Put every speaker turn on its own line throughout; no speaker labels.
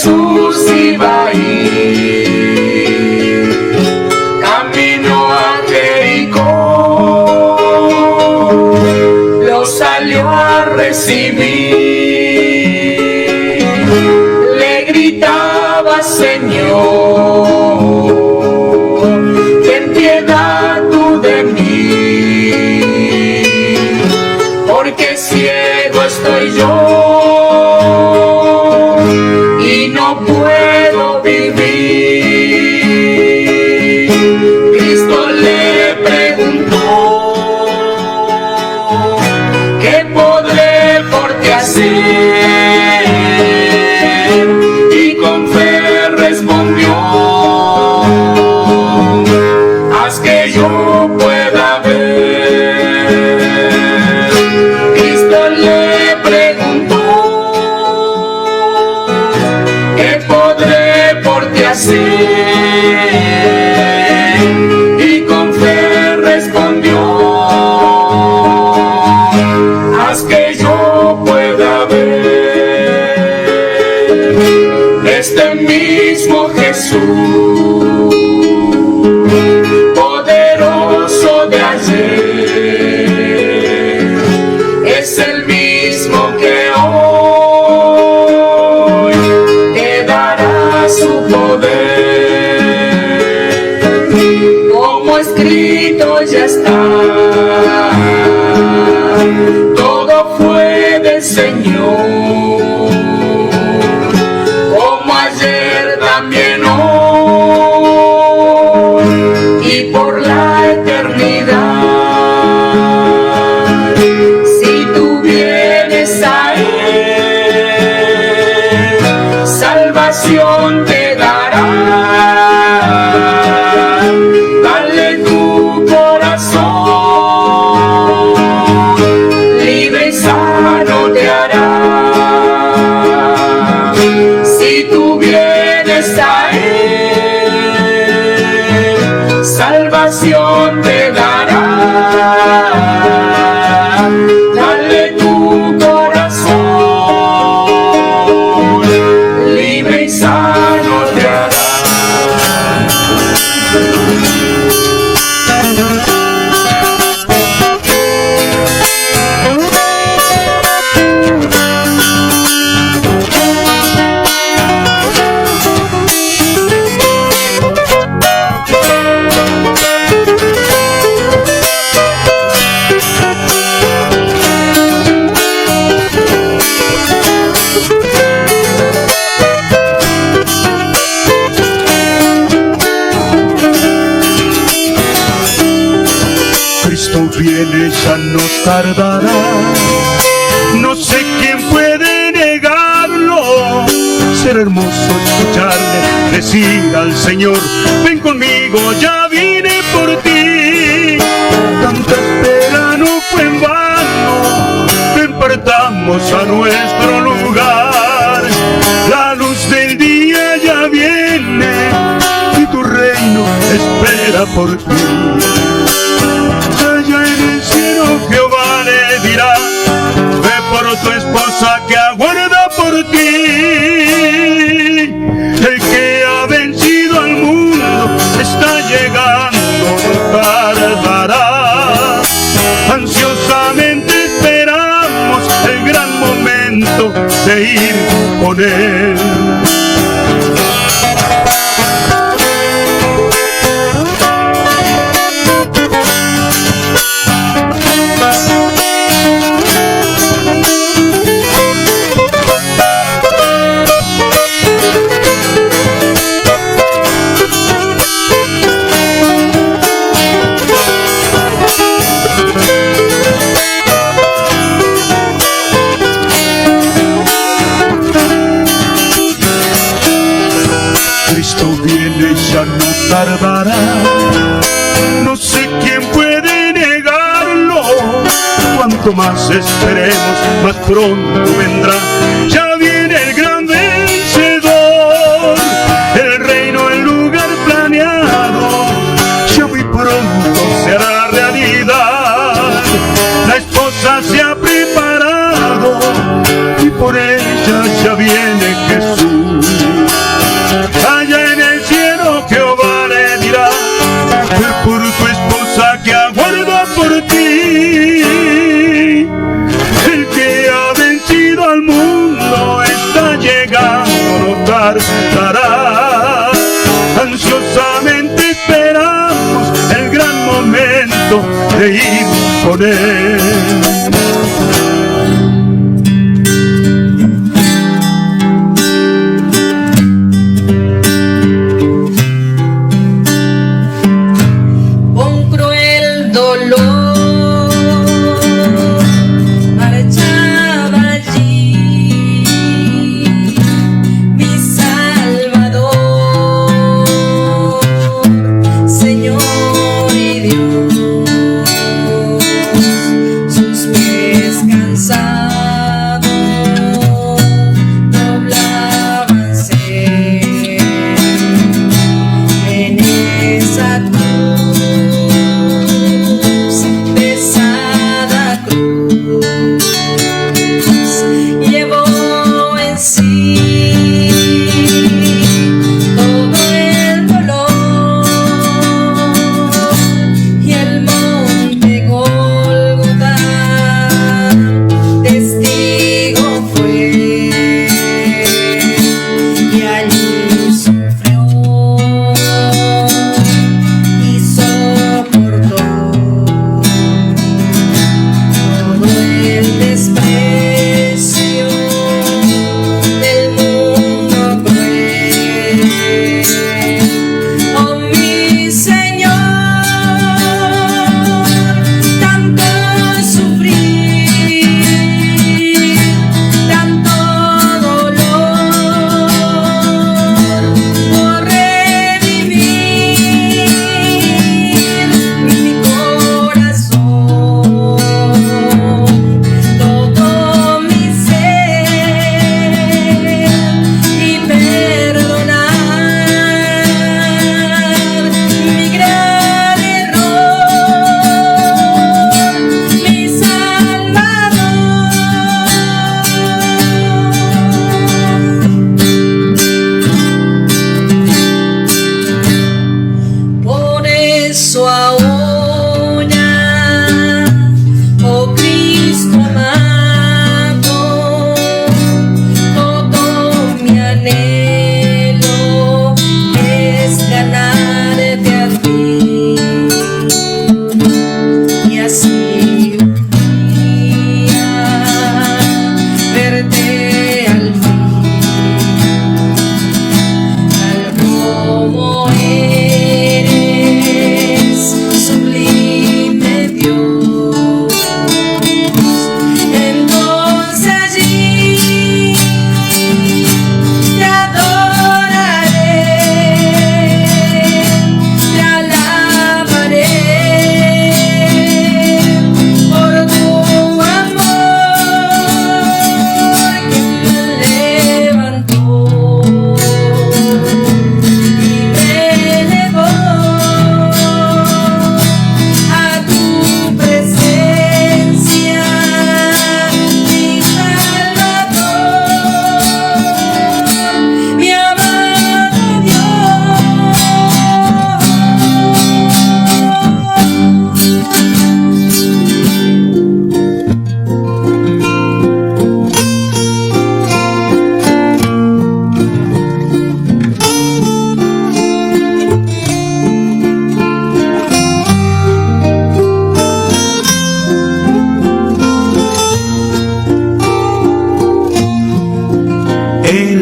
Jesús iba a ir camino a Jericó, lo salió a recibir, le gritaba: Señor, ten piedad tú de mí, porque ciego estoy yo y no puedo vivir. Cristo le preguntó: ¿qué podré por ti hacer? Y con fe respondió: haz que yo pueda ver. Cristo le preguntó: ¿qué podré por ti hacer? Y con fe respondió: haz que yo pueda ver. Este mismo Jesús, poderoso de ayer, es el mismo que hoy te dará su poder. Como escrito ya está, todo fue del Señor, como ayer también hoy y por la eternidad. Si tú vienes a Él, salvación te dará. Dale tu corazón, libre y sano te hará. Si tú vienes a Él, salvación te dará. Dale tu corazón, libre y sano te hará.
Cristo viene, ya no tardará. No sé quién puede negarlo. Será hermoso escucharle decir al Señor: ven conmigo, ya vine por ti. Tanta espera no fue en vano. Ven, partamos a nuestro lugar. La luz del día ya viene y tu reino espera por ti. Allá en el cielo Jehová le dirá: ve por tu esposa que aguarda por ti. El que ha vencido al mundo está llegando, no tardará. Ansiosamente esperamos el gran momento de ir con Él. Cristo viene, ya no tardará. No sé quién puede negarlo. Cuanto más esperemos, más pronto vendrá. Ya viene el gran vencedor. El reino, el lugar planeado, ya muy pronto se hará realidad. La esposa se ha preparado y por ella ya viene Jesús. tardará. Ansiosamente esperamos el gran momento de ir con él.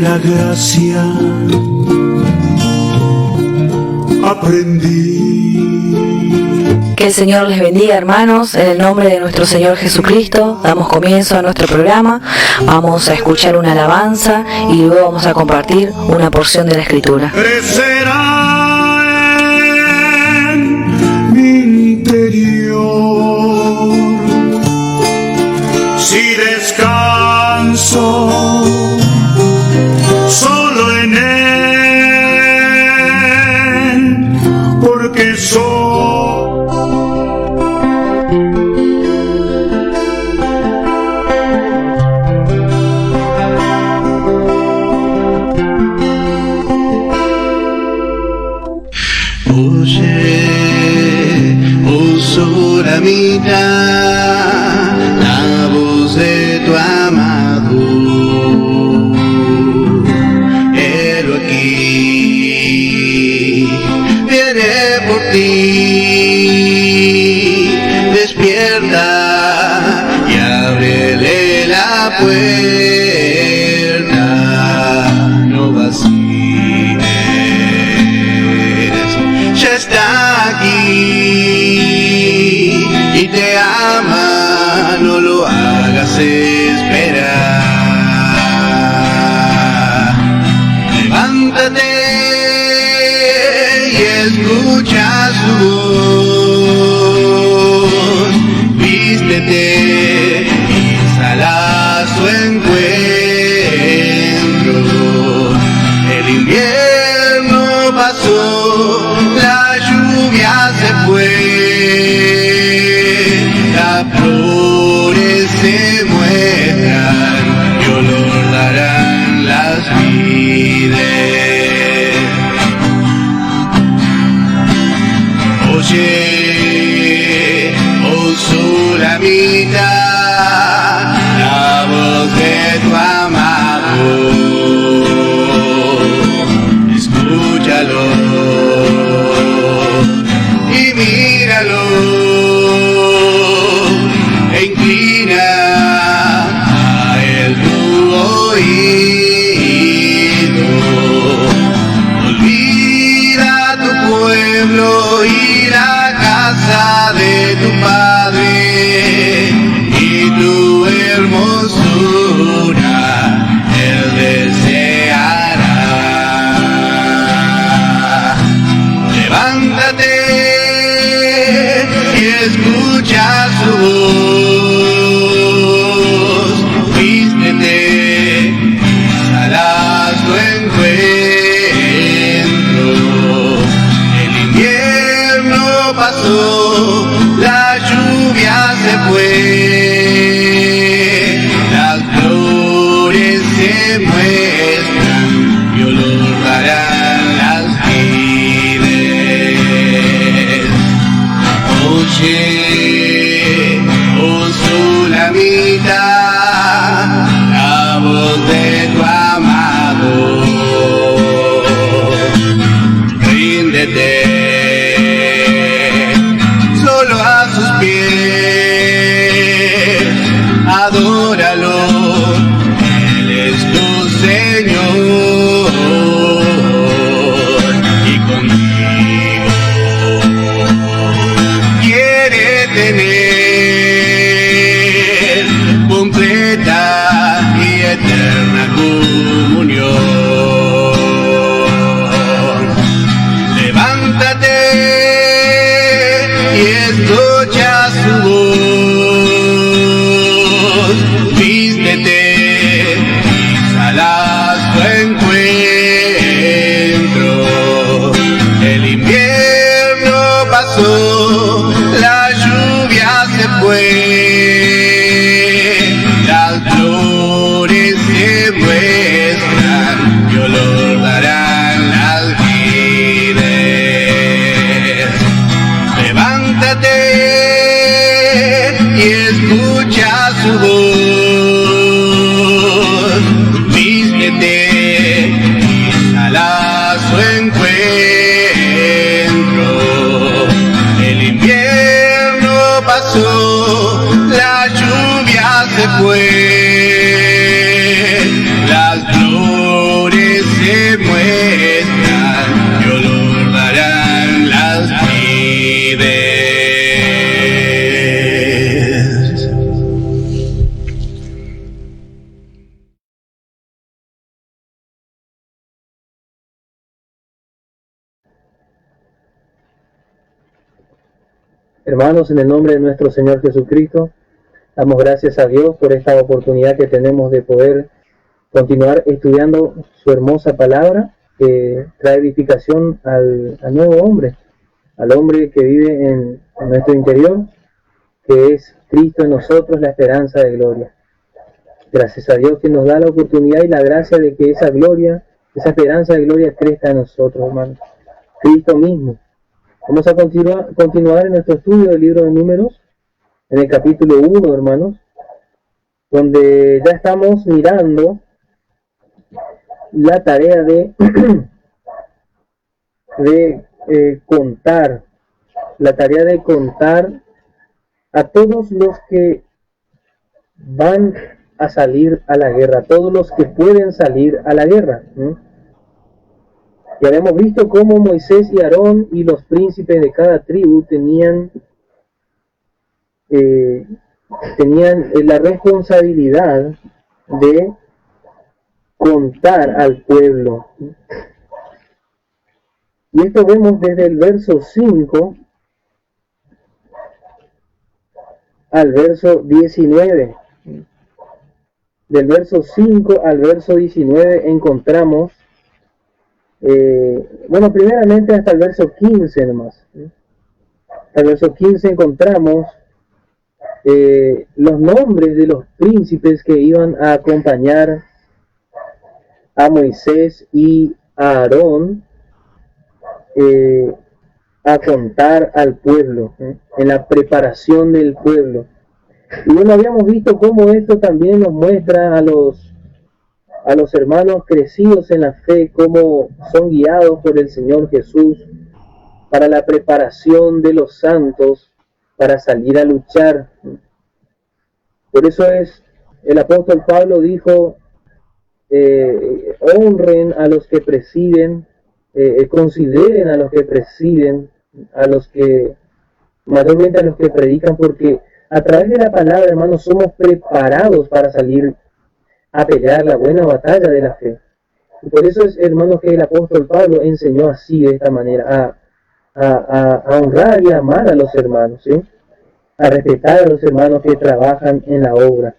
la gracia aprendí.
Que el Señor les bendiga, hermanos. En el nombre de nuestro Señor Jesucristo damos comienzo a nuestro programa. Vamos a escuchar una alabanza y luego vamos a compartir una porción de la Escritura.
Crecerá en mi interior si descanso solo en él, porque soy
mira la voz de tu amado, el levántate y escucha su voz, vístete y sal a su encuentro. El invierno pasó, la lluvia se fue, las flores se muestran y olor darán las vides. Oye, oh Sulamita, la voz de tu amado, escúchalo y míralo, e inclina a él tu oído. Olvida tu pueblo y la casa de tu padre y tu hermosura él deseará. Levántate y escucha su voz, vístete y sal a su encuentro. El invierno pasó, la lluvia se fue, las flores se muestran y olor darán las vides. Oye, oh Sulamita, la voz de tu amado, ríndete solo a sus pies, adóralo, él es tu Señor y contigo quiere tener completa y eterna comunión. Levántate y escucha su voz, vístete y sal a su encuentro. El invierno pasó, la lluvia se fue, las flores se muestran y olor darán las vides. Levántate y escucha su voz, vístete y sal a su encuentro. El invierno pasó, la lluvia se fue, las flores se muestran y olor darán las vides.
Hermanos, en el nombre de nuestro Señor Jesucristo, damos gracias a Dios por esta oportunidad que tenemos de poder continuar estudiando su hermosa palabra que trae edificación al nuevo hombre, al hombre que vive en nuestro interior, que es Cristo en nosotros, la esperanza de gloria. Gracias a Dios que nos da la oportunidad y la gracia de que esa gloria, esa esperanza de gloria crezca en nosotros, hermanos. Cristo mismo. Vamos a continuar en nuestro estudio del libro de Números, en el capítulo 1, hermanos, donde ya estamos mirando la tarea de, contar, la tarea de contar a todos los que van a salir a la guerra, todos los que pueden salir a la guerra. Ya habíamos visto cómo Moisés y Aarón y los príncipes de cada tribu tenían la responsabilidad de contar al pueblo, Y esto vemos desde el verso 5 al verso 19. Del verso 5 al verso 19 encontramos, primeramente hasta el verso 15 nomás. Hasta el verso 15 encontramos los nombres de los príncipes que iban a acompañar a Moisés y a Aarón a contar al pueblo, en la preparación del pueblo. Y bueno, habíamos visto cómo esto también nos muestra a los hermanos crecidos en la fe, cómo son guiados por el Señor Jesús para la preparación de los santos para salir a luchar. Por eso el apóstol Pablo dijo, honren a los que presiden, consideren a los que presiden, mayormente a los que predican, porque a través de la palabra, hermanos, somos preparados para salir a pelear la buena batalla de la fe. Y por eso es, hermanos, que el apóstol Pablo enseñó así, de esta manera, a honrar y amar a los hermanos, ¿sí? A respetar a los hermanos que trabajan en la obra.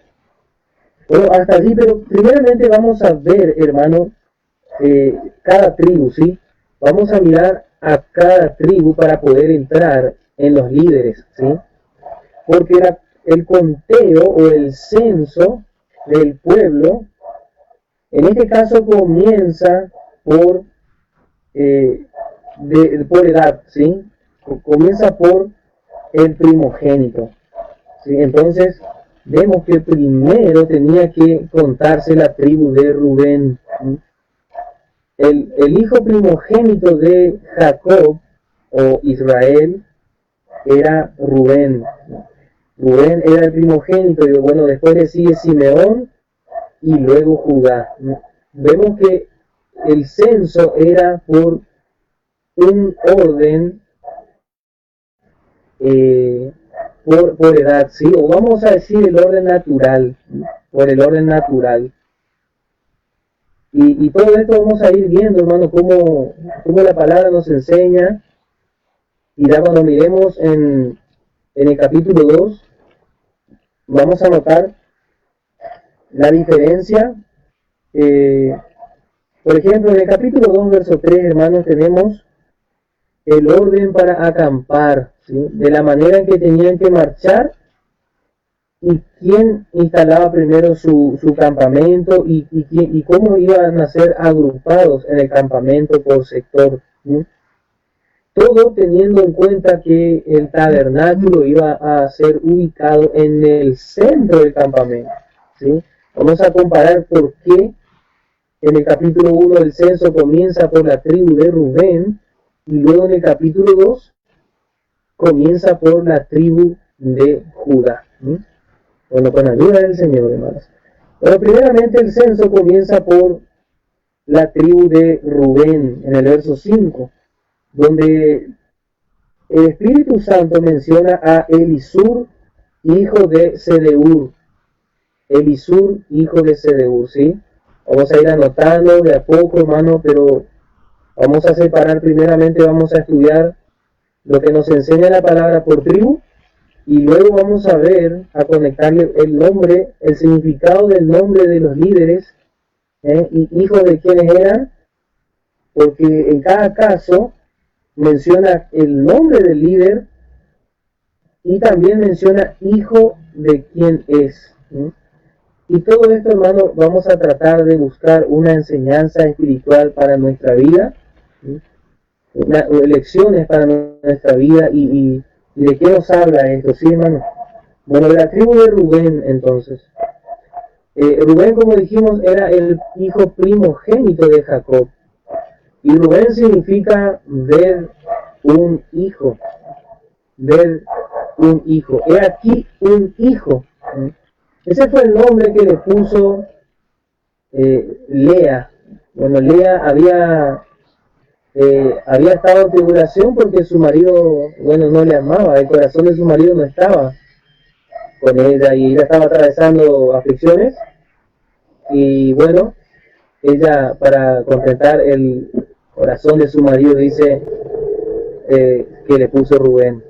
Bueno, hasta allí, pero primeramente vamos a ver, hermano, cada tribu, ¿sí? Vamos a mirar a cada tribu para poder entrar en los líderes, ¿sí? Porque el conteo o el censo del pueblo, en este caso comienza por edad, ¿sí? Comienza por el primogénito, ¿sí? Entonces vemos que primero tenía que contarse la tribu de Rubén, ¿sí? El hijo primogénito de Jacob o Israel era Rubén. Rubén era el primogénito, y bueno, después le sigue Simeón y luego Judá. Vemos que el censo era por un orden, por edad, ¿sí? O vamos a decir el orden natural, por el orden natural. Y todo esto vamos a ir viendo, hermano, cómo la palabra nos enseña. Y ya cuando miremos en el capítulo 2, vamos a notar la diferencia. Por ejemplo, en el capítulo 2, verso 3, hermanos, tenemos el orden para acampar, ¿sí? De la manera en que tenían que marchar y quién instalaba primero su campamento y cómo iban a ser agrupados en el campamento por sector, ¿sí? Todo teniendo en cuenta que el tabernáculo iba a ser ubicado en el centro del campamento, ¿sí? Vamos a comparar por qué en el capítulo 1 el censo comienza por la tribu de Rubén y luego en el capítulo 2 comienza por la tribu de Judá, ¿sí? Bueno, con ayuda del Señor, hermanos. Pero primeramente el censo comienza por la tribu de Rubén en el verso 5. Donde el Espíritu Santo menciona a Elisur, hijo de Sedeur. Elisur, hijo de Sedeur, ¿sí? Vamos a ir anotando de a poco, hermano, pero vamos a separar primeramente, vamos a estudiar lo que nos enseña la palabra por tribu, y luego vamos a ver, a conectarle el nombre, el significado del nombre de los líderes, y hijos de quienes eran, porque en cada caso menciona el nombre del líder y también menciona hijo de quién es, ¿sí? Y todo esto, hermano, vamos a tratar de buscar una enseñanza espiritual para nuestra vida, ¿sí? Lecciones para nuestra vida y de qué nos habla esto, ¿sí, hermano? Bueno, de la tribu de Rubén, entonces. Rubén, como dijimos, era el hijo primogénito de Jacob. Y Rubén significa ver un hijo. Ver un hijo. He aquí un hijo. Ese fue el nombre que le puso Lea. Bueno, Lea había estado en tribulación porque su marido, no le amaba. El corazón de su marido no estaba con ella y ella estaba atravesando aflicciones. Y bueno, ella, para contentar el corazón de su marido, dice que le puso Rubén,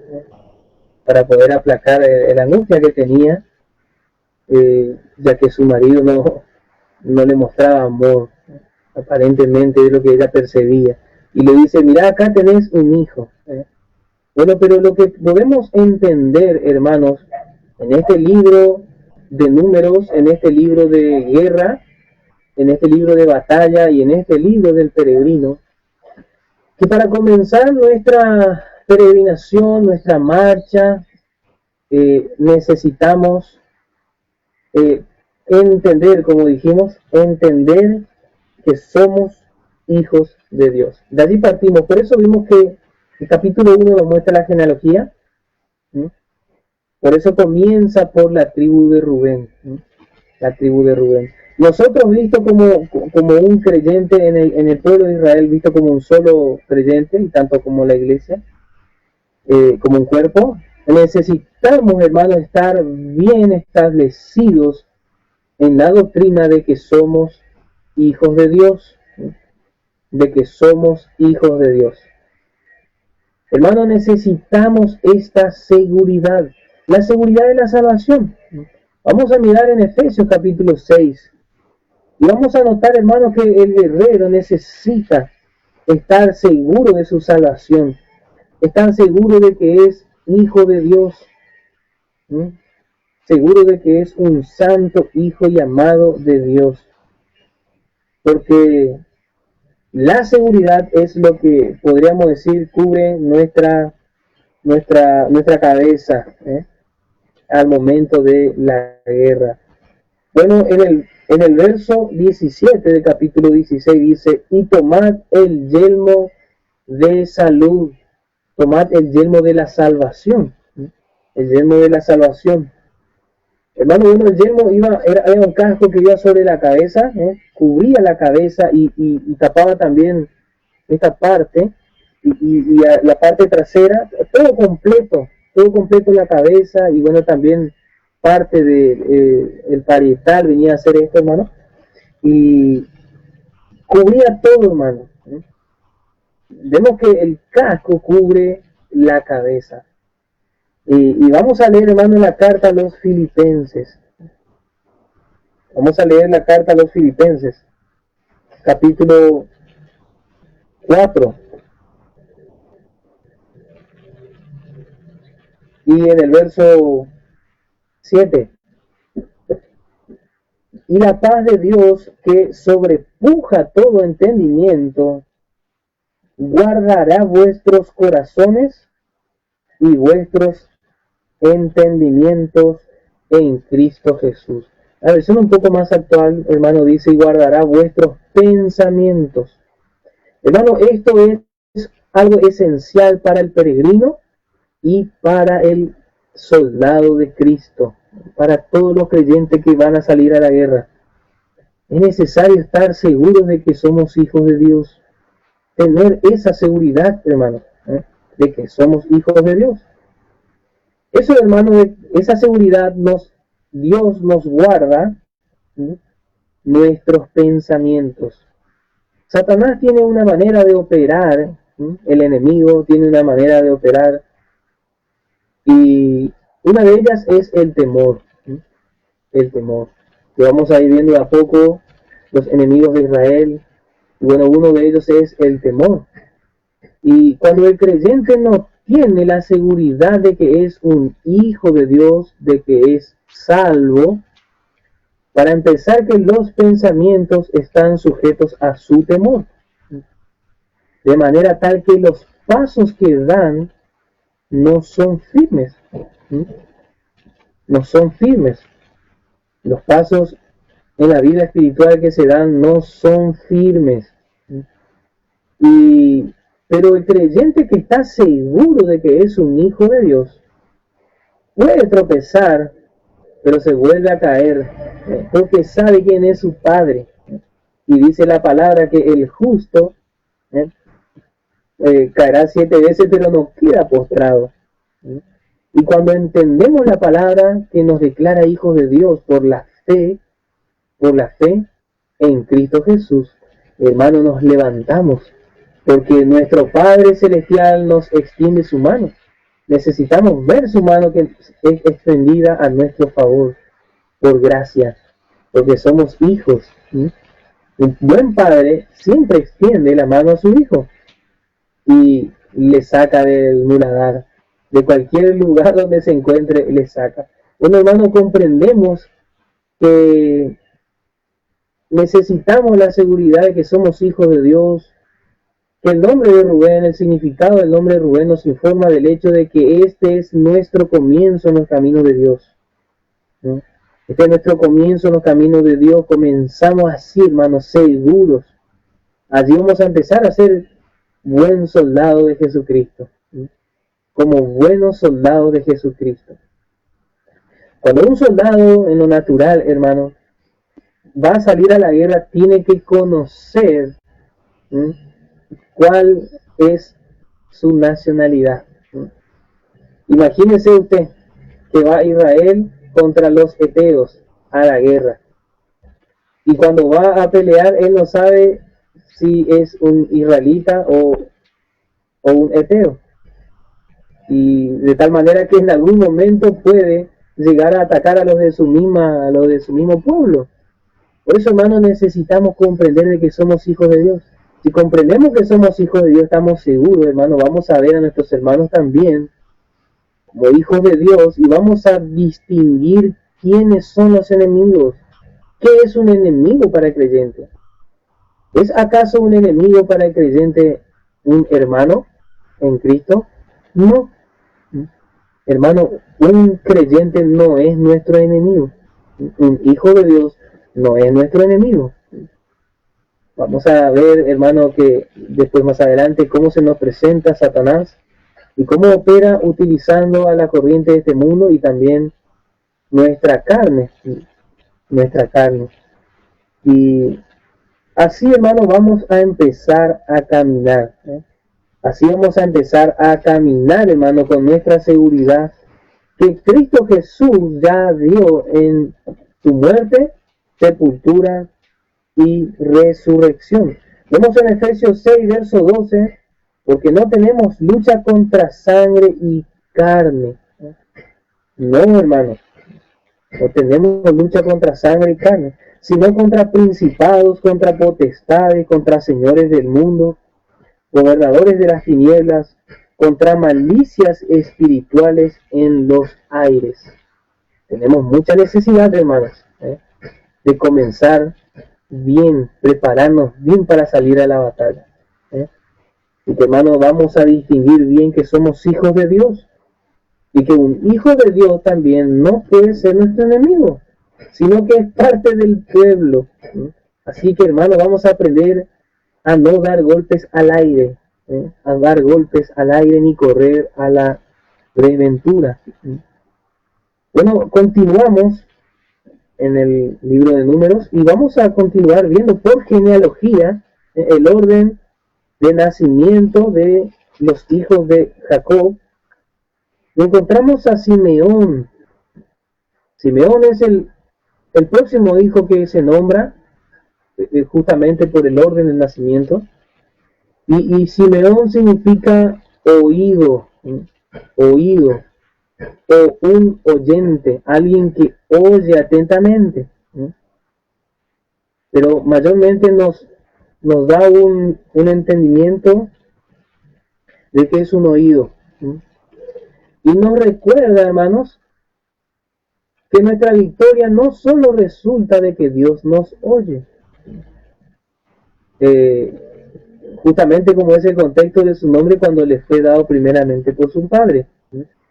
para poder aplacar la angustia que tenía, ya que su marido no le mostraba amor, aparentemente es lo que ella percibía. Y le dice, mira, acá tenés un hijo. Bueno, pero lo que podemos entender, hermanos, en este libro de Números, en este libro de guerra, en este libro de batalla y en este libro del peregrino, que para comenzar nuestra peregrinación, nuestra marcha, necesitamos entender, como dijimos, entender que somos hijos de Dios. De allí partimos. Por eso vimos que el capítulo 1 nos muestra la genealogía. Por eso comienza por la tribu de Rubén. La tribu de Rubén. Nosotros, visto como un creyente en el pueblo de Israel, visto como un solo creyente, y tanto como la iglesia, como un cuerpo, necesitamos, hermanos, estar bien establecidos en la doctrina de que somos hijos de Dios, de que somos hijos de Dios. Hermanos, necesitamos esta seguridad, la seguridad de la salvación. Vamos a mirar en Efesios capítulo 6 y vamos a notar, hermanos, que el guerrero necesita estar seguro de su salvación, estar seguro de que es hijo de Dios, seguro de que es un santo hijo y amado de Dios, porque la seguridad es lo que podríamos decir cubre nuestra cabeza al momento de la guerra. Bueno, en el verso 17 del capítulo 16 dice, y tomad el yelmo de salud, tomad el yelmo de la salvación, el yelmo de la salvación. Hermano, bueno, el yelmo era un casco que iba sobre la cabeza, cubría la cabeza y tapaba también esta parte y la parte trasera, todo completo en la cabeza, y bueno, también parte de el parietal venía a hacer esto, hermano, y cubría todo, hermano. Vemos que el casco cubre la cabeza. Y vamos a leer, hermano, la carta a los Filipenses. Vamos a leer la carta a los Filipenses, capítulo 4. Y en el verso 7. Y la paz de Dios, que sobrepuja todo entendimiento, guardará vuestros corazones y vuestros entendimientos en Cristo Jesús. La versión un poco más actual, hermano, dice, y guardará vuestros pensamientos. Hermano, esto es algo esencial para el peregrino y para el soldado de Cristo, para todos los creyentes que van a salir a la guerra. Es necesario estar seguros de que somos hijos de Dios, tener esa seguridad, hermano, de que somos hijos de Dios. Eso, hermano, esa seguridad Dios nos guarda nuestros pensamientos. Satanás tiene una manera de operar, el enemigo tiene una manera de operar, y una de ellas es el temor. El temor, que vamos a ir viendo de a poco los enemigos de Israel. Y bueno, uno de ellos es el temor. Y cuando el creyente no tiene la seguridad de que es un hijo de Dios, de que es salvo, para empezar, que los pensamientos están sujetos a su temor, de manera tal que los pasos que dan no son firmes. No son firmes. Los pasos en la vida espiritual que se dan no son firmes. Pero el creyente que está seguro de que es un hijo de Dios puede tropezar, pero se vuelve a caer, porque sabe quién es su Padre. Y dice la palabra que el justo caerá 7 veces, pero no queda postrado. Y cuando entendemos la palabra que nos declara hijos de Dios por la fe en Cristo Jesús, hermano, nos levantamos porque nuestro Padre Celestial nos extiende su mano. Necesitamos ver su mano que es extendida a nuestro favor, por gracia, porque somos hijos. Un buen padre siempre extiende la mano a su hijo y le saca del muladar, de cualquier lugar donde se encuentre, le saca. Bueno, hermano, comprendemos que necesitamos la seguridad de que somos hijos de Dios, que el nombre de Rubén, el significado del nombre de Rubén nos informa del hecho de que este es nuestro comienzo en los caminos de Dios. ¿No? Este es nuestro comienzo en los caminos de Dios. Comenzamos así, hermanos, seguros. Allí vamos a empezar a ser buen soldado de Jesucristo. ¿No? Como buenos soldados de Jesucristo. Cuando un soldado en lo natural, hermano, va a salir a la guerra, tiene que conocer cuál es su nacionalidad. Imagínese usted que va a Israel contra los heteos a la guerra. Y cuando va a pelear, él no sabe si es un israelita o un heteo. Y de tal manera que en algún momento puede llegar a atacar a los de su mismo pueblo. Por eso, hermanos, necesitamos comprender de que somos hijos de Dios. Si comprendemos que somos hijos de Dios, estamos seguros, hermano, vamos a ver a nuestros hermanos también como hijos de Dios y vamos a distinguir quiénes son los enemigos. ¿Qué es un enemigo para el creyente? ¿Es acaso un enemigo para el creyente un hermano en Cristo? No. Hermano, un creyente no es nuestro enemigo. Un hijo de Dios no es nuestro enemigo. Vamos a ver, hermano, que después más adelante cómo se nos presenta Satanás y cómo opera utilizando a la corriente de este mundo y también nuestra carne. Y así, hermano, vamos a empezar a caminar. Así vamos a empezar a caminar, hermano, con nuestra seguridad que Cristo Jesús ya dio en su muerte, sepultura y resurrección. Vemos en Efesios 6, verso 12, porque no tenemos lucha contra sangre y carne. No, hermano, no tenemos lucha contra sangre y carne, sino contra principados, contra potestades, contra señores del mundo, gobernadores de las tinieblas, contra malicias espirituales en los aires. Tenemos mucha necesidad, hermanos, de comenzar bien, prepararnos bien para salir a la batalla. Y que, hermano, vamos a distinguir bien que somos hijos de Dios y que un hijo de Dios también no puede ser nuestro enemigo, sino que es parte del pueblo. Así que, hermano, vamos a aprender a no dar golpes al aire, a dar golpes al aire ni correr a la desventura. Bueno, continuamos en el libro de Números y vamos a continuar viendo por genealogía el orden de nacimiento de los hijos de Jacob. Y encontramos a Simeón. Simeón es el próximo hijo que se nombra justamente por el orden del nacimiento. Y Simeón significa oído, oído, o un oyente, alguien que oye atentamente. Pero mayormente nos da un entendimiento de que es un oído. Y nos recuerda, hermanos, que nuestra victoria no solo resulta de que Dios nos oye, justamente como es el contexto de su nombre cuando le fue dado primeramente por su padre,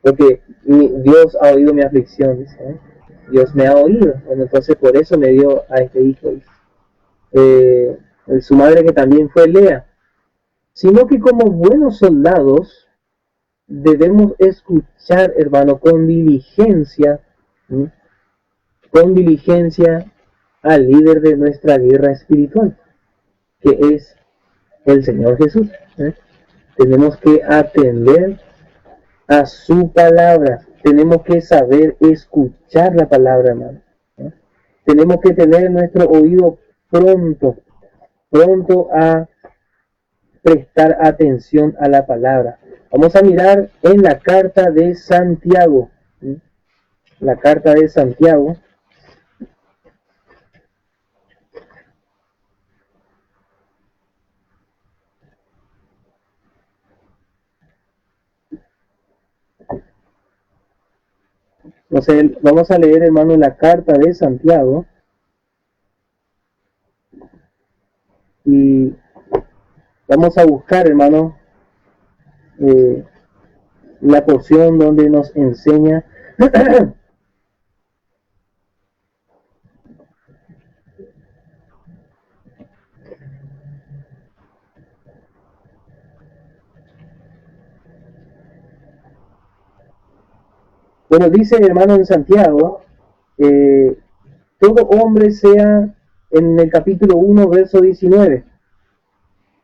porque Dios ha oído mi aflicción, dice, Dios me ha oído, bueno, entonces por eso me dio a este hijo, su madre que también fue Lea, sino que como buenos soldados debemos escuchar, hermano, con diligencia al líder de nuestra guerra espiritual, que es el Señor Jesús. Tenemos que atender a su palabra, tenemos que saber escuchar la palabra, hermano. Tenemos que tener nuestro oído pronto a prestar atención a la palabra. Vamos a mirar en la carta de Santiago. La carta de Santiago. Entonces, vamos a leer, hermano, la carta de Santiago. Y vamos a buscar, hermano, la porción donde nos enseña bueno, dice, hermano, en Santiago, todo hombre sea, en el capítulo 1, verso 19.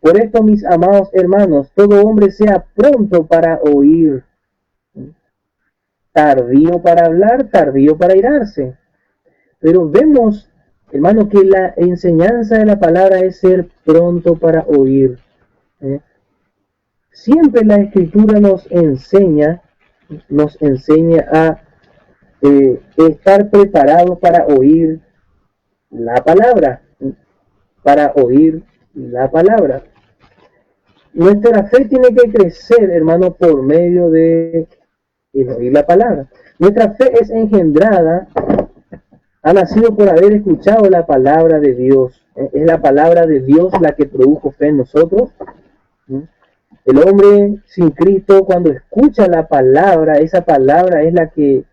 Por esto, mis amados hermanos, todo hombre sea pronto para oír, tardío para hablar, tardío para irarse. Pero vemos, hermano, que la enseñanza de la palabra es ser pronto para oír. Siempre la Escritura nos enseña a estar preparados para oír la palabra, Nuestra fe tiene que crecer, hermano, por medio de oír la palabra. Nuestra fe es engendrada, ha nacido por haber escuchado la palabra de Dios. Es la palabra de Dios la que produjo fe en nosotros. El hombre sin Cristo, cuando escucha la palabra, esa palabra es la que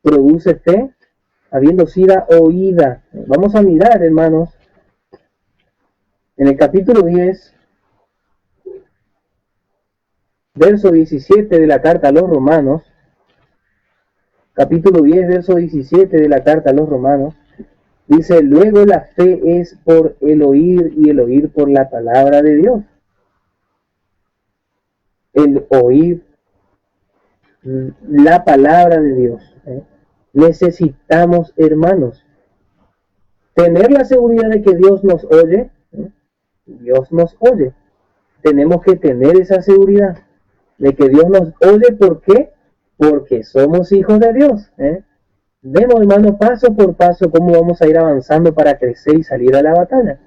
produce fe, habiendo sido oída. Vamos a mirar, hermanos, en el capítulo 10, verso 17 de la carta a los Romanos, capítulo 10, verso 17 de la carta a los Romanos, dice, luego la fe es por el oír y el oír por la palabra de Dios. El oír la palabra de Dios. Necesitamos, hermanos, tener la seguridad de que Dios nos oye. Dios nos oye. Tenemos que tener esa seguridad de que Dios nos oye. ¿Por qué? Porque somos hijos de Dios. Vemos, hermano, paso por paso cómo vamos a ir avanzando para crecer y salir a la batalla.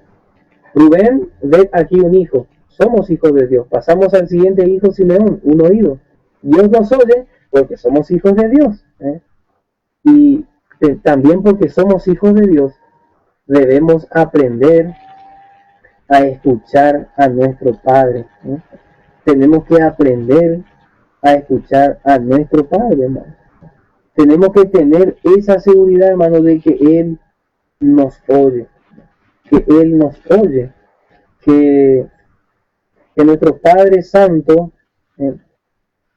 Rubén, ve aquí un hijo. Somos hijos de Dios. Pasamos al siguiente hijo, Simeón, un oído. Dios nos oye porque somos hijos de Dios. Y también porque somos hijos de Dios, debemos aprender a escuchar a nuestro Padre. Tenemos que aprender a escuchar a nuestro Padre, hermano. Tenemos que tener esa seguridad, hermano, de que Él nos oye. Que Él nos oye. Que nuestro Padre Santo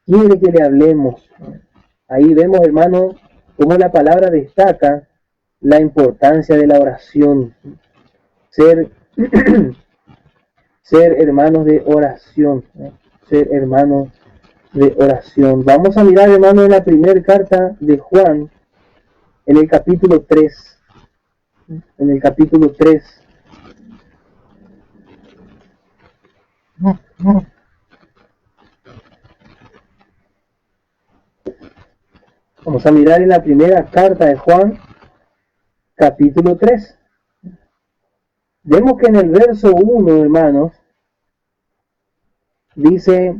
quiere que le hablemos. Ahí vemos, hermano, cómo la palabra destaca la importancia de la oración. Ser hermanos de oración. Ser hermanos de oración. Vamos a mirar, hermano, en la primera carta de Juan, en el capítulo 3. En el capítulo 3. Vamos a mirar en la primera carta de Juan, capítulo 3. Vemos que en el verso 1, hermanos, dice,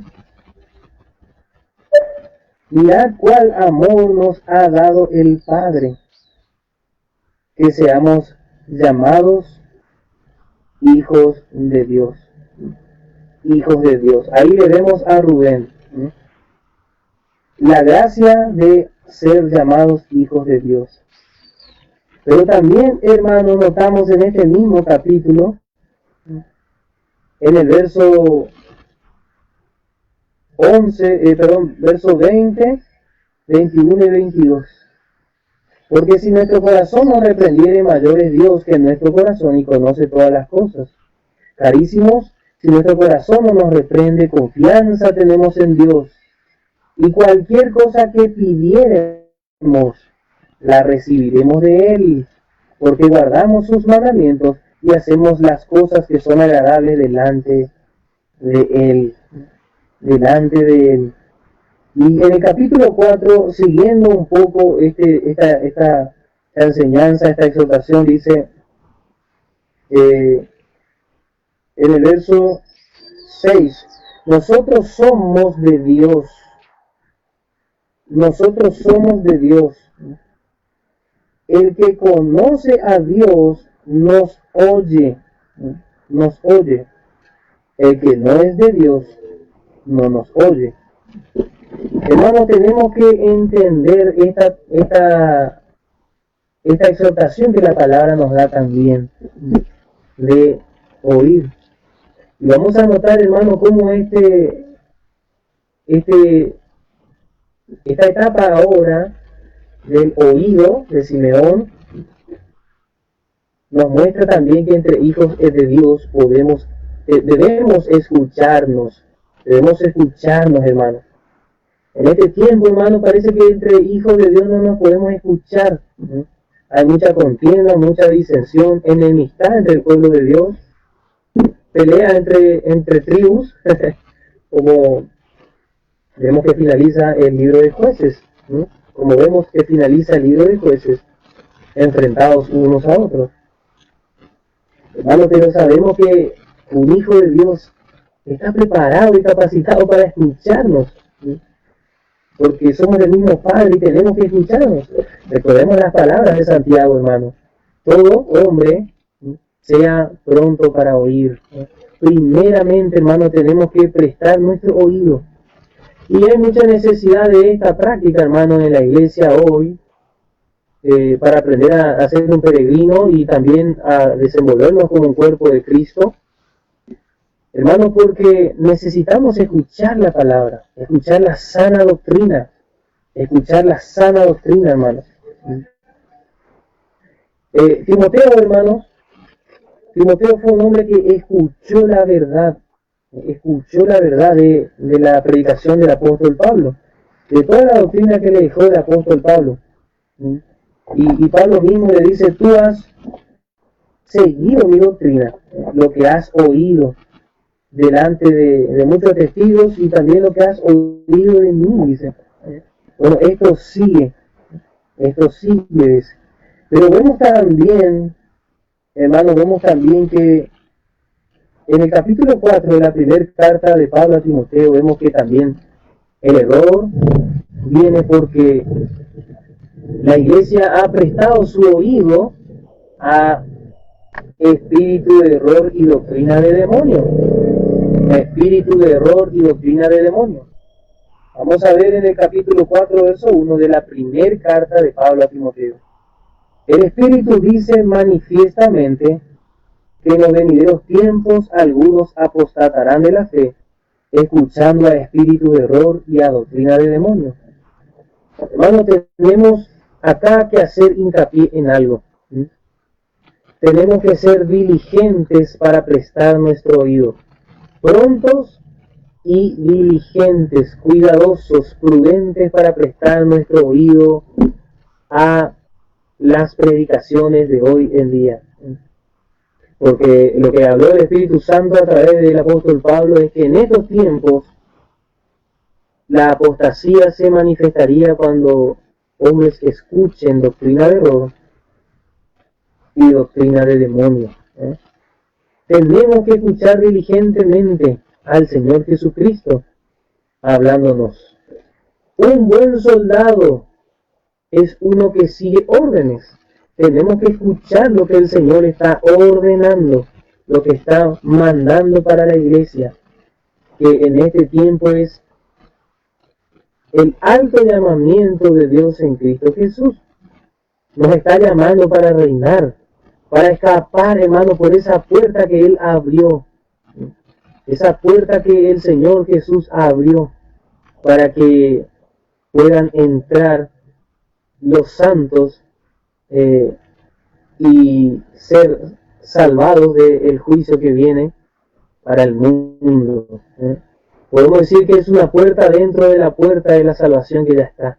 mirad cuál amor nos ha dado el Padre, que seamos llamados hijos de Dios. Hijos de Dios. Ahí le vemos a Rubén. La gracia de ser llamados hijos de Dios. Pero también, hermanos, notamos en este mismo capítulo, en el verso verso 20, 21 y 22. Porque si nuestro corazón nos reprendiere, mayor es Dios que nuestro corazón y conoce todas las cosas. Carísimos, si nuestro corazón no nos reprende, confianza tenemos en Dios. Y cualquier cosa que pidiéremos, la recibiremos de Él, porque guardamos sus mandamientos y hacemos las cosas que son agradables delante de Él, delante de Él. Y en el capítulo 4, siguiendo un poco esta enseñanza, esta exhortación, dice en el verso 6, nosotros somos de Dios. Nosotros somos de Dios. El que conoce a Dios nos oye. Nos oye. El que no es de Dios no nos oye. Hermanos, tenemos que entender esta exhortación que la palabra nos da también de oír. Y vamos a notar, hermano, cómo esta etapa ahora del oído de Simeón nos muestra también que entre hijos de Dios debemos escucharnos, hermano. En este tiempo, hermano, parece que entre hijos de Dios no nos podemos escuchar. Hay mucha contienda, mucha disensión, enemistad entre el pueblo de Dios, pelea entre tribus, como vemos que finaliza el libro de Jueces, como vemos que finaliza el libro de Jueces, enfrentados unos a otros. Hermano, pero sabemos que un hijo de Dios está preparado y capacitado para escucharnos, porque somos del mismo Padre y tenemos que escucharnos. Recordemos las palabras de Santiago, hermano. Todo hombre sea pronto para oír. Primeramente, hermano, tenemos que prestar nuestro oído. Y hay mucha necesidad de esta práctica, hermano, en la iglesia hoy, para aprender a ser un peregrino y también a desenvolvernos como un cuerpo de Cristo. Hermano, porque necesitamos escuchar la palabra, escuchar la sana doctrina, hermano. Timoteo, hermano, Timoteo fue un hombre que escuchó la verdad de la predicación del apóstol Pablo, de toda la doctrina que le dejó el apóstol Pablo. Y Pablo mismo le dice, tú has seguido mi doctrina, lo que has oído delante de muchos testigos y también lo que has oído de mí, dice. Bueno, esto sigue, dice. Pero vemos también, hermanos, que en el capítulo 4 de la primera carta de Pablo a Timoteo, vemos que también el error viene porque la iglesia ha prestado su oído a espíritu de error y doctrina de demonio. Vamos a ver en el capítulo 4, verso 1 de la primera carta de Pablo a Timoteo. El Espíritu dice manifiestamente que en los venideros tiempos algunos apostatarán de la fe, escuchando a espíritu de error y a doctrina de demonios. Hermanos, tenemos acá que hacer hincapié en algo. Tenemos que ser diligentes para prestar nuestro oído. Prontos y diligentes, cuidadosos, prudentes para prestar nuestro oído a las predicaciones de hoy en día. Porque lo que habló el Espíritu Santo a través del apóstol Pablo es que en estos tiempos la apostasía se manifestaría cuando hombres escuchen doctrina de error y doctrina de demonio. Tenemos que escuchar diligentemente al Señor Jesucristo hablándonos. Un buen soldado es uno que sigue órdenes. Tenemos que escuchar lo que el Señor está ordenando, lo que está mandando para la iglesia, que en este tiempo es el alto llamamiento de Dios en Cristo Jesús. Nos está llamando para reinar, para escapar, hermano, por esa puerta que Él abrió, esa puerta que el Señor Jesús abrió, para que puedan entrar los santos y ser salvados del juicio que viene para el mundo. Podemos decir que es una puerta dentro de la puerta de la salvación que ya está.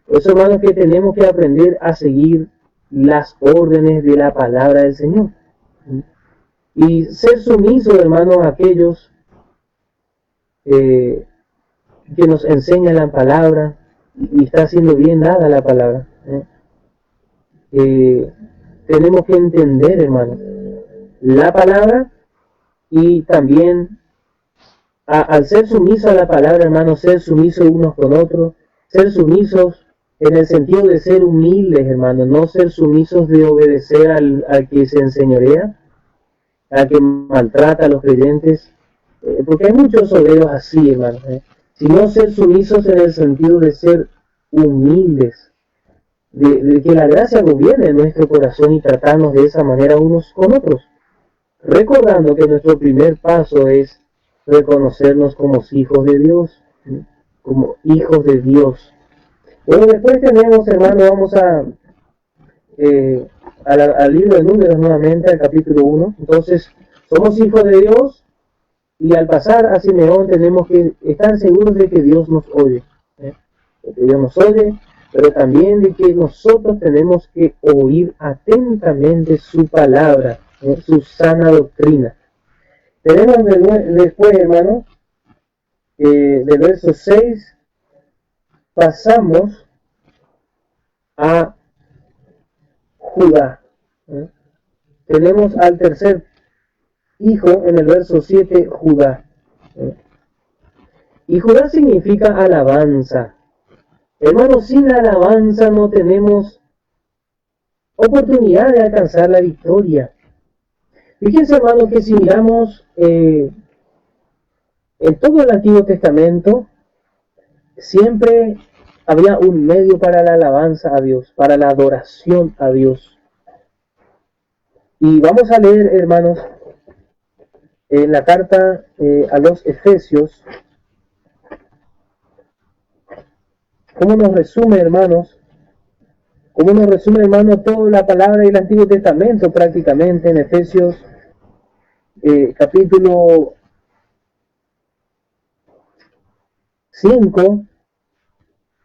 Por eso, hermanos, que tenemos que aprender a seguir las órdenes de la palabra del Señor. Y ser sumisos, hermanos, a aquellos que nos enseña la palabra y está siendo bien dada la palabra. Tenemos que entender, hermano, la palabra y también al ser sumiso a la palabra, hermano, ser sumisos unos con otros, ser sumisos en el sentido de ser humildes, hermano, no ser sumisos de obedecer al que se enseñorea, al que maltrata a los creyentes, porque hay muchos obreros así, hermano, sino ser sumisos en el sentido de ser humildes, de que la gracia gobierne en nuestro corazón y tratarnos de esa manera unos con otros, recordando que nuestro primer paso es reconocernos como hijos de Dios, como hijos de Dios. Bueno, después tenemos, hermano, vamos al libro de Números nuevamente, al capítulo 1. Entonces, somos hijos de Dios y al pasar a Simeón tenemos que estar seguros de que Dios nos oye. De que Dios nos oye, pero también de que nosotros tenemos que oír atentamente su palabra, su sana doctrina. Tenemos después, hermano, del verso 6, pasamos a Judá. Tenemos al tercer hijo en el verso 7, Judá. Y Judá significa alabanza. Hermanos, sin alabanza no tenemos oportunidad de alcanzar la victoria. Fíjense, hermanos, que si miramos en todo el Antiguo Testamento, siempre había un medio para la alabanza a Dios, para la adoración a Dios. Y vamos a leer, hermanos, en la carta a los Efesios, cómo nos resume, hermanos, toda la palabra del Antiguo Testamento prácticamente en Efesios capítulo 5,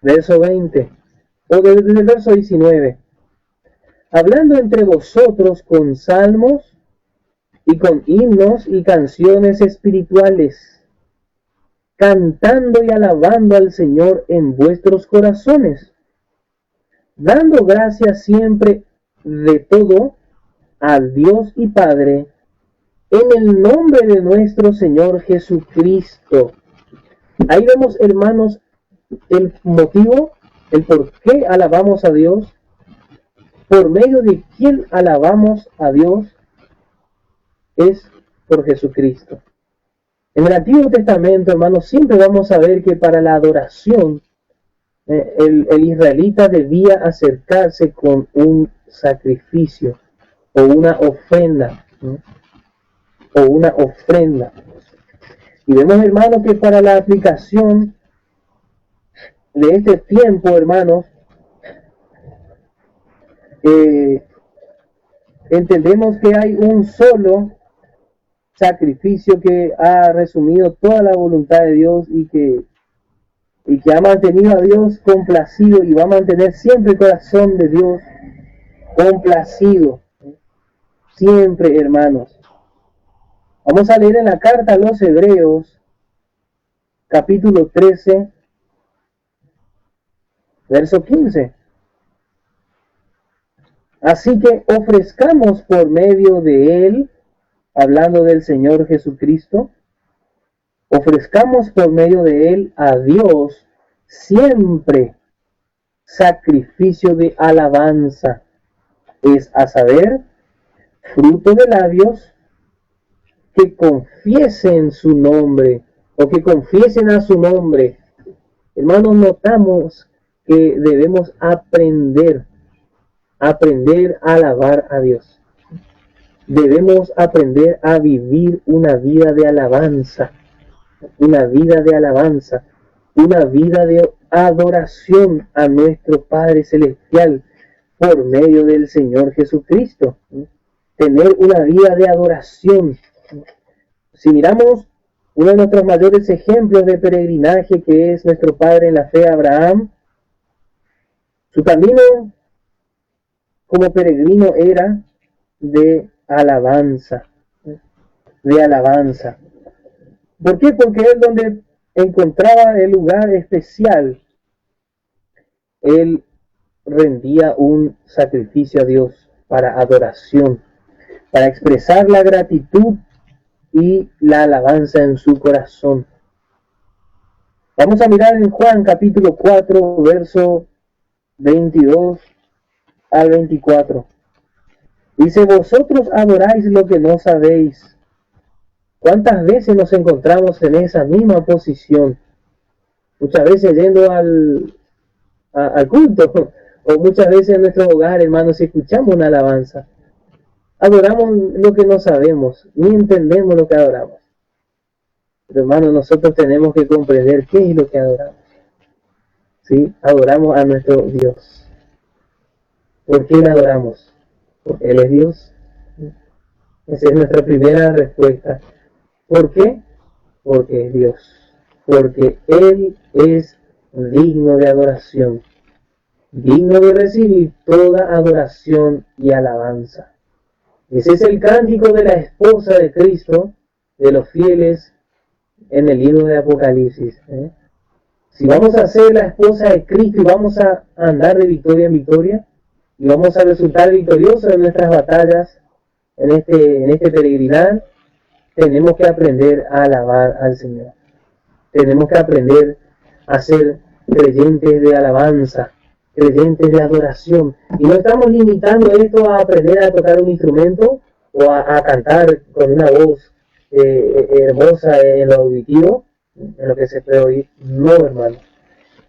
verso 20, o desde el verso 19. Hablando entre vosotros con salmos y con himnos y canciones espirituales, cantando y alabando al Señor en vuestros corazones, dando gracias siempre de todo al Dios y Padre, en el nombre de nuestro Señor Jesucristo. Ahí vemos, hermanos, el motivo, el por qué alabamos a Dios, por medio de quién alabamos a Dios, es por Jesucristo. En el Antiguo Testamento, hermanos, siempre vamos a ver que para la adoración, el israelita debía acercarse con un sacrificio o una ofrenda, ¿no? Y vemos, hermanos, que para la aplicación de este tiempo, hermanos, entendemos que hay un solo sacrificio que ha resumido toda la voluntad de Dios y que ha mantenido a Dios complacido y va a mantener siempre el corazón de Dios complacido. Siempre, hermanos. Vamos a leer en la carta a los Hebreos, capítulo 13, verso 15. Así que ofrezcamos por medio de Él, hablando del Señor Jesucristo, ofrezcamos por medio de Él a Dios siempre sacrificio de alabanza, es a saber, fruto de labios que confiesen su nombre, o que confiesen a su nombre. Hermanos, notamos que debemos aprender a alabar a Dios. Debemos aprender a vivir una vida de alabanza, una vida de adoración a nuestro Padre Celestial por medio del Señor Jesucristo. Tener una vida de adoración. Si miramos uno de nuestros mayores ejemplos de peregrinaje, que es nuestro padre en la fe, Abraham, su camino como peregrino era de alabanza. ¿Por qué? Porque él donde encontraba el lugar especial, él rendía un sacrificio a Dios para adoración, para expresar la gratitud y la alabanza en su corazón. Vamos a mirar en Juan capítulo 4, verso 22 al 24. Dice: vosotros adoráis lo que no sabéis. ¿Cuántas veces nos encontramos en esa misma posición? Muchas veces yendo al culto, o muchas veces en nuestro hogar, hermanos, escuchamos una alabanza. Adoramos lo que no sabemos, ni entendemos lo que adoramos. Pero, hermanos, nosotros tenemos que comprender qué es lo que adoramos. ¿Sí? Adoramos a nuestro Dios. ¿Por qué le adoramos? Porque Él es Dios. Esa es nuestra primera respuesta. ¿Por qué? Porque es Dios. Porque Él es digno de adoración, digno de recibir toda adoración y alabanza. Ese es el cántico de la esposa de Cristo, de los fieles, en el libro de Apocalipsis. Si vamos a ser la esposa de Cristo y vamos a andar de victoria en victoria, y vamos a resultar victoriosos en nuestras batallas, en este peregrinar, tenemos que aprender a alabar al Señor. Tenemos que aprender a ser creyentes de alabanza, creyentes de adoración. Y no estamos limitando esto a aprender a tocar un instrumento o a cantar con una voz hermosa en lo auditivo, en lo que se puede oír. No, hermano.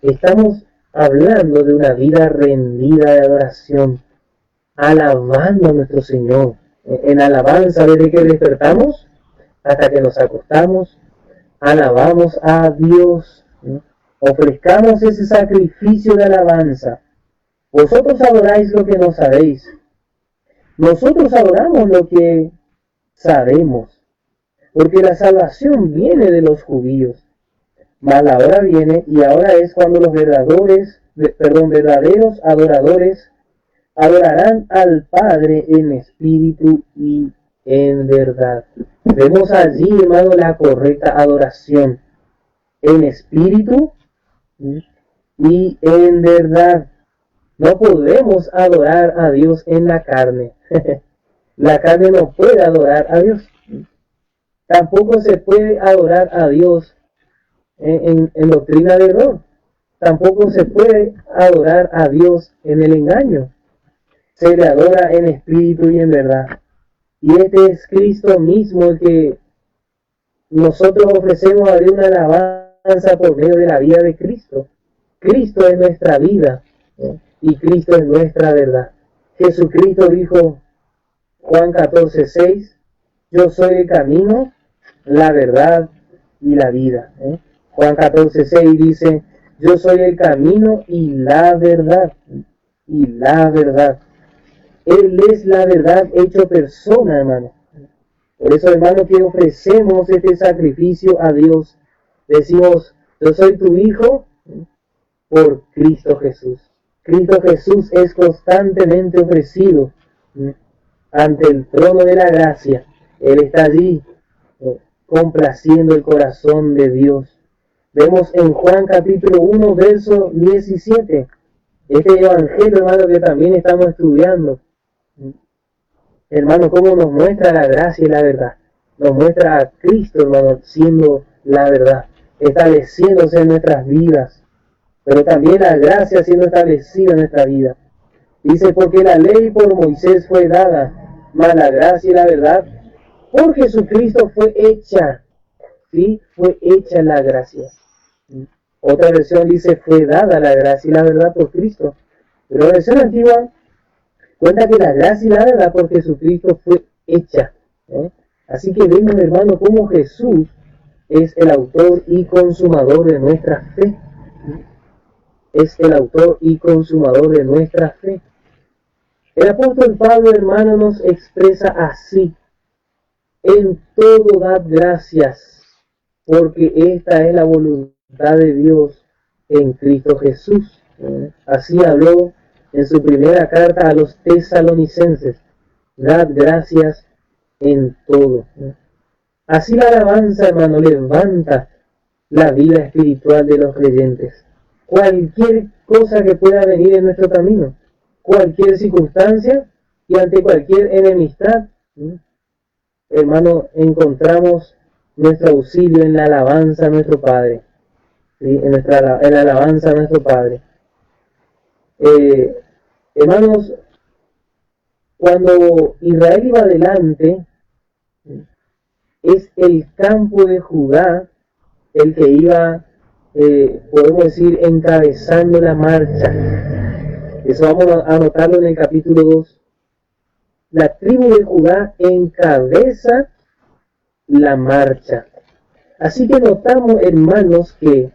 Estamos hablando de una vida rendida de adoración, alabando a nuestro Señor. En alabanza, desde que despertamos hasta que nos acostamos, alabamos a Dios. Ofrezcamos ese sacrificio de alabanza. Vosotros adoráis lo que no sabéis. Nosotros adoramos lo que sabemos, porque la salvación viene de los judíos. Mas la hora viene, y ahora es cuando los verdaderos adoradores adorarán al Padre en espíritu y en verdad. Vemos allí, hermano, la correcta adoración. En espíritu y en verdad. No podemos adorar a Dios en la carne. La carne no puede adorar a Dios. Tampoco se puede adorar a Dios en doctrina de error. Tampoco se puede adorar a Dios en el engaño. Se le adora en espíritu y en verdad. Y este es Cristo mismo el que nosotros ofrecemos a Dios una alabanza por medio de la vida de Cristo. Cristo es nuestra vida, y Cristo es nuestra verdad. Jesucristo dijo, Juan 14:6, yo soy el camino, la verdad y la vida. Juan 14:6 dice, yo soy el camino y la verdad. Y la verdad. Él es la verdad hecho persona, hermano. Por eso, hermano, que ofrecemos este sacrificio a Dios. Decimos, yo soy tu hijo por Cristo Jesús. Cristo Jesús es constantemente ofrecido ante el trono de la gracia. Él está allí complaciendo el corazón de Dios. Vemos en Juan capítulo 1, verso 17. Este evangelio, hermano, que también estamos estudiando. Hermano, cómo nos muestra la gracia y la verdad. Nos muestra a Cristo, hermano, siendo la verdad, estableciéndose en nuestras vidas. Pero también la gracia siendo establecida en nuestra vida. Dice, porque la ley por Moisés fue dada, mas la gracia y la verdad por Jesucristo fue hecha. ¿Sí? Fue hecha la gracia. Otra versión dice, fue dada la gracia y la verdad por Cristo. Pero la versión antigua cuenta que la gracia y la verdad por Jesucristo fue hecha. Así que vemos, hermano, cómo Jesús es el autor y consumador de nuestra fe. Es el autor y consumador de nuestra fe. El apóstol Pablo, hermano, nos expresa así: en todo dad gracias, porque esta es la voluntad de Dios en Cristo Jesús. Así habló en su primera carta a los tesalonicenses: dad gracias en todo. Así la alabanza, hermano, levanta la vida espiritual de los creyentes. Cualquier cosa que pueda venir en nuestro camino, cualquier circunstancia y ante cualquier enemistad, hermano, encontramos nuestro auxilio en la alabanza a nuestro Padre, ¿sí? En la alabanza a nuestro Padre. Hermanos, cuando Israel iba adelante, es el campo de Judá el que iba, podemos decir, encabezando la marcha. Eso vamos a notarlo en el capítulo 2. La tribu de Judá encabeza la marcha. Así que notamos, hermanos, que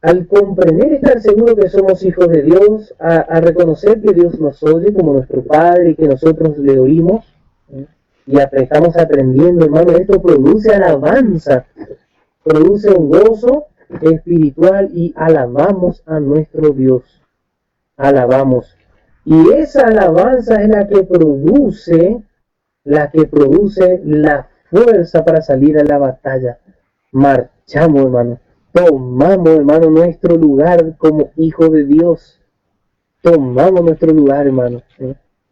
al comprender y estar seguros que somos hijos de Dios, a reconocer que Dios nos oye como nuestro Padre y que nosotros le oímos, y estamos aprendiendo, hermano, esto produce alabanza, produce un gozo espiritual y alabamos a nuestro Dios. Alabamos. Y esa alabanza es la que produce la fuerza para salir a la batalla. Marchamos, hermano. Tomamos, hermano, nuestro lugar como hijos de Dios. Tomamos nuestro lugar, hermano.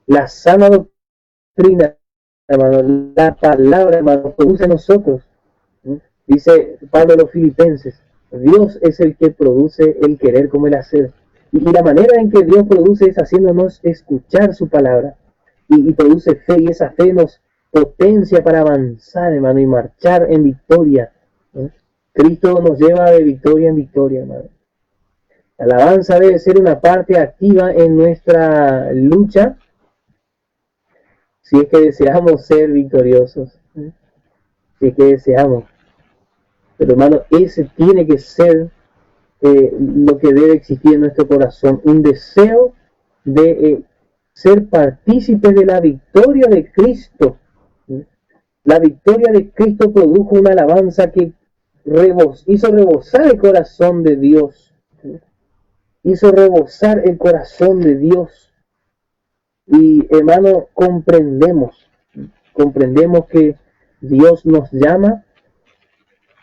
La sana doctrina, hermano, la palabra, hermano, produce en nosotros. Dice Pablo a los Filipenses, Dios es el que produce el querer como el hacer. Y la manera en que Dios produce es haciéndonos escuchar su palabra. Y produce fe, y esa fe nos potencia para avanzar, hermano, y marchar en victoria. Cristo nos lleva de victoria en victoria, hermano. La alabanza debe ser una parte activa en nuestra lucha, si es que deseamos ser victoriosos. Si es que deseamos. Pero, hermano, ese tiene que ser lo que debe existir en nuestro corazón, un deseo de ser partícipes de la victoria de Cristo. La victoria de Cristo produjo una alabanza que hizo rebosar el corazón de Dios. Hizo rebosar el corazón de Dios. Y, hermano, comprendemos que Dios nos llama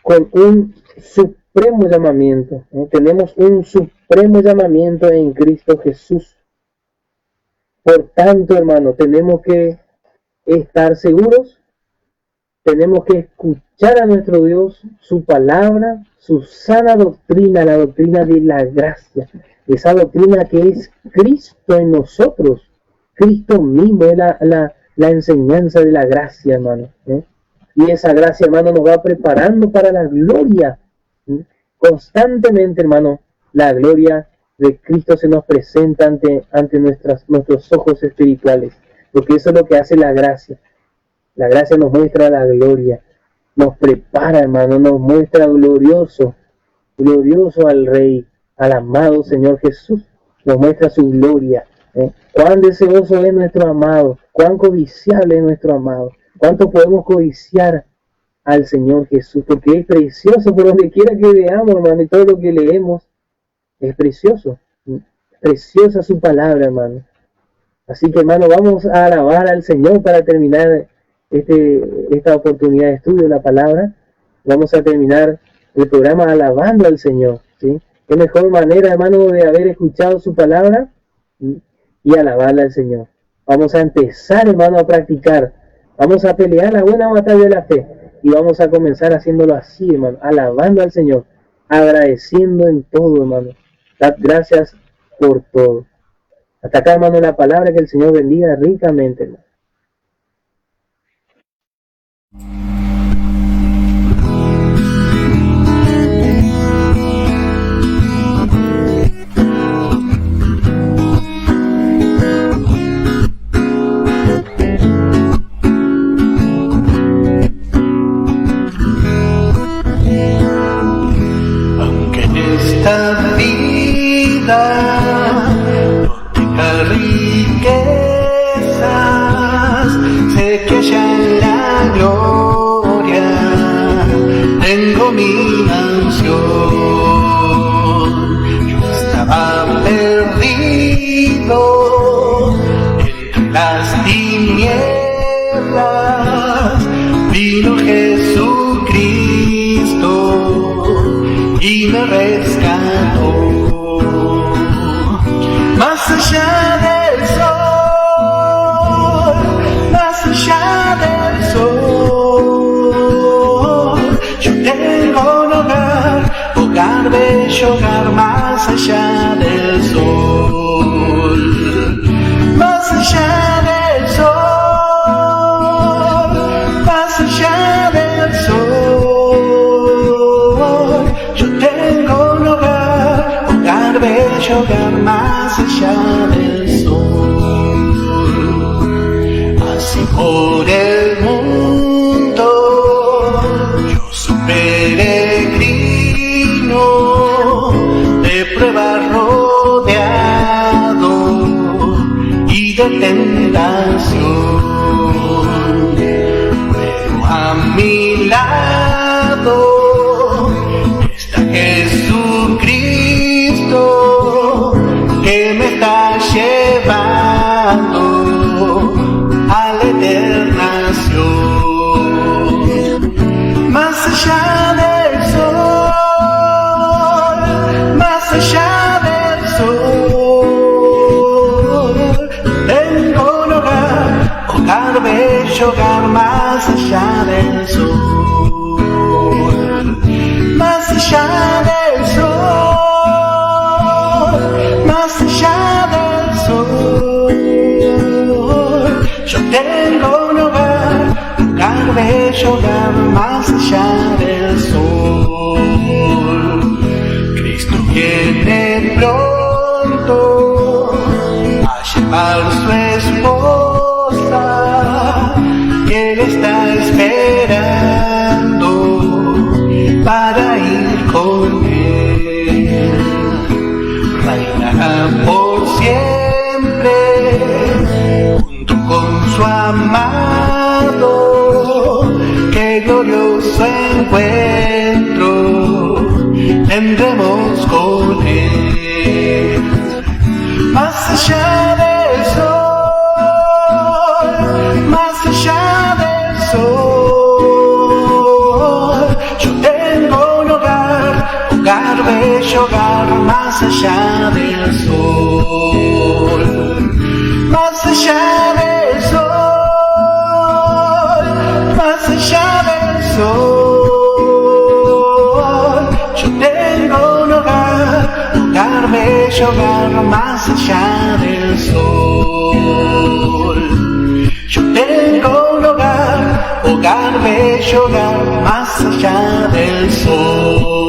con un supremo llamamiento. Tenemos un supremo llamamiento en Cristo Jesús. Por tanto, hermano, tenemos que estar seguros, tenemos que escuchar a nuestro Dios, su palabra, su sana doctrina, la doctrina de la gracia, esa doctrina que es Cristo en nosotros. Cristo mismo es la enseñanza de la gracia, hermano. Y esa gracia, hermano, nos va preparando para la gloria. Constantemente, hermano, la gloria de Cristo se nos presenta ante nuestros ojos espirituales. Porque eso es lo que hace la gracia. La gracia nos muestra la gloria. Nos prepara, hermano, nos muestra glorioso al Rey, al amado Señor Jesús. Nos muestra su gloria. Cuán deseoso es nuestro amado, cuán codiciable es nuestro amado. ¿Cuánto podemos codiciar al Señor Jesús? Porque es precioso por donde quiera que veamos, hermano, y todo lo que leemos es precioso. Preciosa su palabra, hermano. Así que, hermano, vamos a alabar al Señor para terminar esta oportunidad de estudio de la palabra. Vamos a terminar el programa alabando al Señor, ¿sí? Qué mejor manera, hermano, de haber escuchado su palabra y alabarle al Señor. Vamos a empezar, hermano, a practicar. Vamos a pelear la buena batalla de la fe. Y vamos a comenzar haciéndolo así, hermano. Alabando al Señor. Agradeciendo en todo, hermano. Dad gracias por todo. Hasta acá, hermano, la palabra. Que el Señor bendiga ricamente, hermano.
Esta vida no tenga riquezas, sé que allá en la gloria tengo mi mansión. Yo estaba perdido entre las tinieblas, vino Jesucristo y me rescató. Más allá del sol, más allá del sol, yo tengo un hogar, hogar bello, hogar más allá del sol. Más allá del sol, más allá del sol, yo tengo un hogar, hogar bello, hogar más allá del sol. Así por el mundo yo soy peregrino, de pruebas rodeado y de tentación, pero a mi lado está Jesucristo, que me está llevando a la eternación. Más allá del sol, más allá del sol, tengo un hogar, hogar bello, hogar más allá del sol. Más allá del sol, más allá del sol, yo tengo un hogar, hogar bello, hogar más allá del sol. Cristo viene pronto a llevar su esposa, que Él está esperando para ir con Él. Reinará por siempre junto con su amado, qué glorioso encuentro tendremos con Él. Más allá del sol, más allá del sol, yo tengo un hogar, hogar bello, hogar más allá del sol. Más allá del sol, más allá del sol, yo tengo un hogar, hogar bello, hogar más allá del sol. Yo tengo un hogar, hogar bello, hogar más allá del sol.